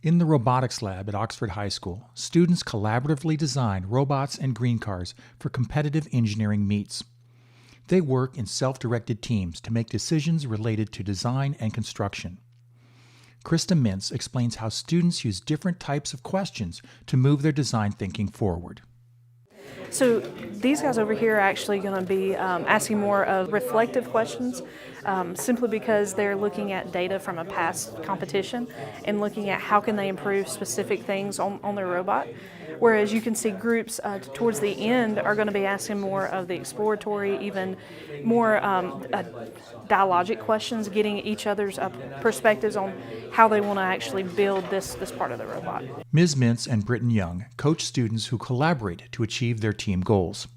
In the robotics lab at Oxford High School, students collaboratively design robots and green cars for competitive engineering meets. They work in self-directed teams to make decisions related to design and construction. KRISTA MINTZ explains how students use different types of questions to move their design thinking forward. So these guys over here are actually going to be asking more of reflective questions, simply because they're looking at data from a past competition and looking at how can they improve specific things on their robot. Whereas you can see groups towards the end are going to be asking more of the exploratory, even more dialogic questions, getting each other's perspectives on how they want to actually build this part of the robot. Ms. MINTZ and BRITTON coach students who collaborate to achieve their team goals.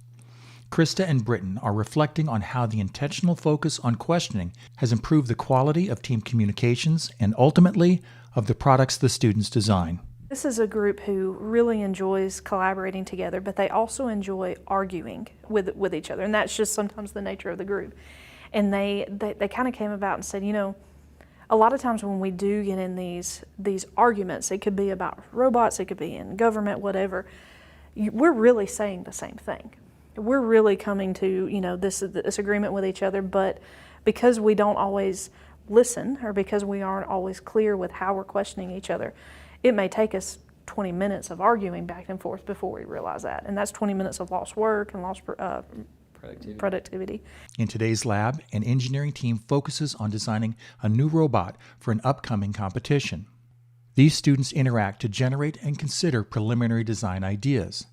KRISTA and BRITTON are reflecting on how the intentional focus on questioning has improved the quality of team communications and ultimately of the products the students design. This is a group who really enjoys collaborating together, but they also enjoy arguing with each other, and that's just sometimes the nature of the group. And they kind of came about and said, you know, a lot of times when we do get in these arguments, it could be about robots, it could be in government, whatever, we're really saying the same thing. We're really coming to, you know, this agreement with each other, but because we don't always listen, or because we aren't always clear with how we're questioning each other, it may take us 20 minutes of arguing back and forth before we realize that. And that's 20 minutes of lost work and lost productivity. In today's lab, an engineering team focuses on designing a new robot for an upcoming competition. These students interact to generate and consider preliminary design ideas.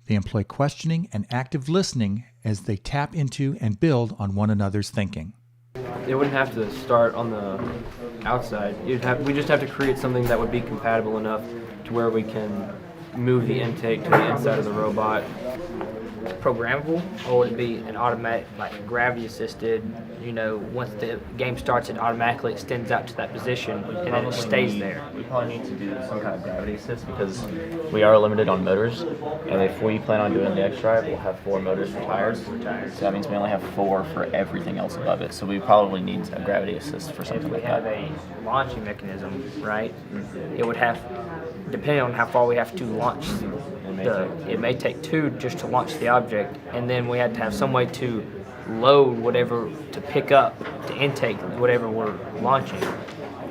They employ questioning and active listening as they tap into and build on one another's thinking. It wouldn't have to start on the outside. We just have to create something that would be compatible enough to where we can move the intake to the inside of the robot. Programmable, or would it be an automatic, like gravity assisted, you know, once the game starts it automatically extends out to that position and then it stays there? We probably need to do some kind of gravity assist because we are limited on motors, and if we plan on doing the X-Drive, we'll have 4 motors for tires, so that means we only have 4 for everything else above it, so we probably need a gravity assist for something like that. We have a launching mechanism, right? It would have, depending on how far we have to launch, it may take 2 just to launch the object, and then we had to have some way to load whatever, to pick up, to intake whatever we're launching.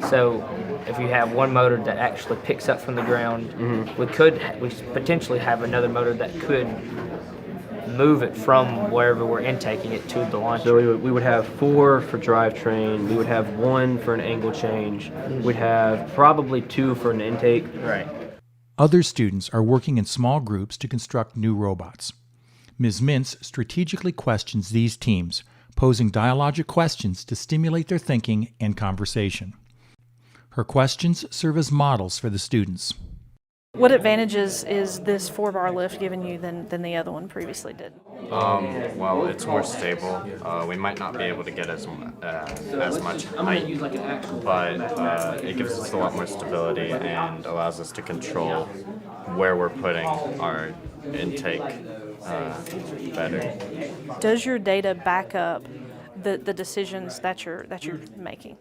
So if you have one motor that actually picks up from the ground, we potentially have another motor that could move it from wherever we're intaking it to the launcher. So we would have 4 for drivetrain, we would have 1 for an angle change, we'd have probably 2 for an intake. Right. Other students are working in small groups to construct new robots. Ms. MINTZ strategically questions these teams, posing dialogic questions to stimulate their thinking and conversation. Her questions serve as models for the students. What advantages is this 4-bar lift giving you than the other one previously did? Well, it's more stable. We might not be able to get as much height, but it gives us a lot more stability and allows us to control where we're putting our intake better. Does your data back up the decisions that you're making?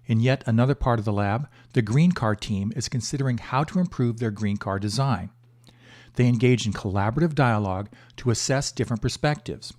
In yet another part of the lab, the green car team is considering how to improve their green car design. They engage in collaborative dialogue to assess different perspectives.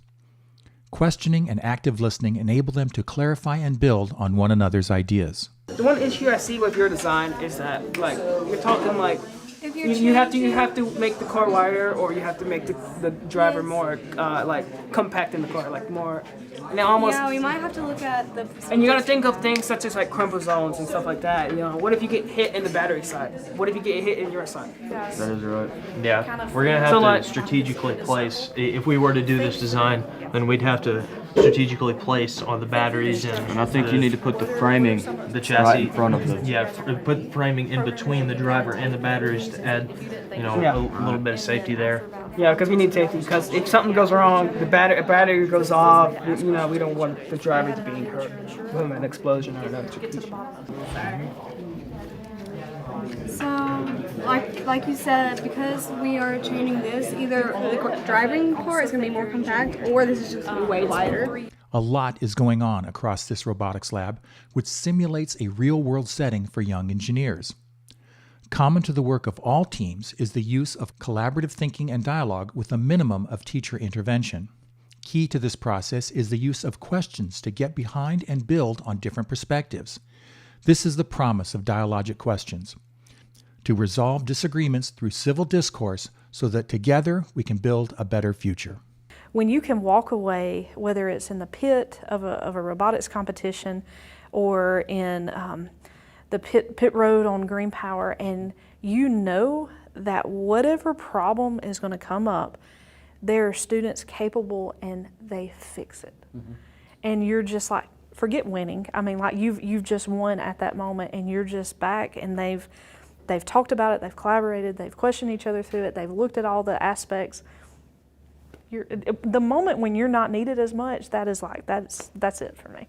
Questioning and active listening enable them to clarify and build on one another's ideas. The one issue I see with your design is that, like, you're talking like you have to make the car wider, or you have to make the driver more like compact in the car, like more. And almost. Yeah, we might have to look at the. And you gotta think of things such as like crumple zones and stuff like that. You know, what if you get hit in the battery side? What if you get hit in your side? Yes. That is right. Yeah, we're gonna have to strategically place. If we were to do this design, then we'd have to strategically place on the batteries and I think you need to put the framing the chassis right in front of the. Yeah, put framing in between the driver and the batteries to add, you know, a little bit of safety there. Yeah, because we need safety. Because if something goes wrong, a battery goes off. You know, we don't want the driver to be hurt from an explosion or another. So, like you said, because we are changing this, either the driving part is going to be more compact, or this is just going to be way wider. A lot is going on across this robotics lab, which simulates a real-world setting for young engineers. Common to the work of all teams is the use of collaborative thinking and dialogue with a minimum of teacher intervention. Key to this process is the use of questions to get behind and build on different perspectives. This is the promise of dialogic questions: to resolve disagreements through civil discourse so that together we can build a better future. When you can walk away, whether it's in the pit of a robotics competition or in the pit road on Green Power, and you know that whatever problem is going to come up, there are students capable and they fix it. And you're just like, forget winning. I mean, like you've just won at that moment, and you're just back, and they've talked about it, they've collaborated, they've questioned each other through it, they've looked at all the aspects. The moment when you're not needed as much, that's it for me.